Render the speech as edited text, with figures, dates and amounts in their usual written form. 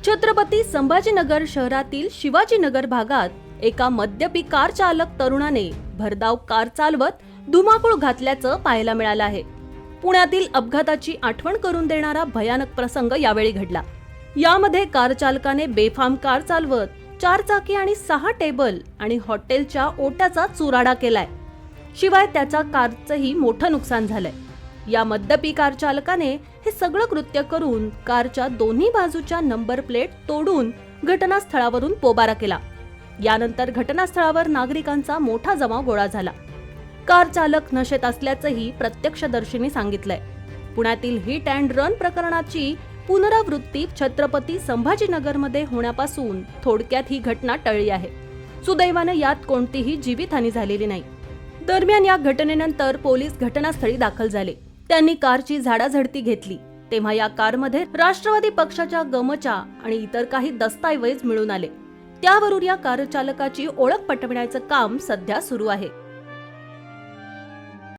छत्रपती संभाजीनगर शहरातील शिवाजीनगर भागात एका मद्यपी कार चालक तरुणाने भरधाव कार चालवत धुमाकूळ घातल्याचं पाहायला मिळालं आहे. पुण्यातील अपघाताची आठवण करून देणारा भयानक प्रसंग यावेळी घडला. यामध्ये कार चालकाने बेफाम कार चालवत 4 चाकी आणि 6 टेबल आणि हॉटेलच्या ओट्याचा चुराडा केलाय. शिवाय त्याच्या कारचंही मोठं नुकसान झालंय. या मद्यपी कार चालकाने हे सगळं कृत्य करून कारच्या दोन्ही बाजूच्या नंबर प्लेट तोडून घटनास्थळावरून पोबारा केला. यानंतर घटनास्थळावर नागरिकांचा मोठा जमाव गोळा झाला. कार चालक नशेत असल्याचंही प्रत्यक्षदर्शींनी सांगितलंय. पुण्यातील हिट अँड रन प्रकरणाची पुनरावृत्ती छत्रपती संभाजीनगरमध्ये होण्यापासून थोडक्यात ही घटना टळली आहे. सुदैवाने यात कोणतीही जीवितहानी झालेली नाही. दरम्यान या घटनेनंतर पोलीस घटनास्थळी दाखल झाले. त्यांनी कारची झाडाझडती घेतली तेव्हा या कारमध्ये राष्ट्रवादी पक्षाच्या गमचा आणि इतर काही दस्तावेज मिळून आले. त्यावरून या कार चालकाची ओळख पटवण्याचं काम सध्या सुरू आहे.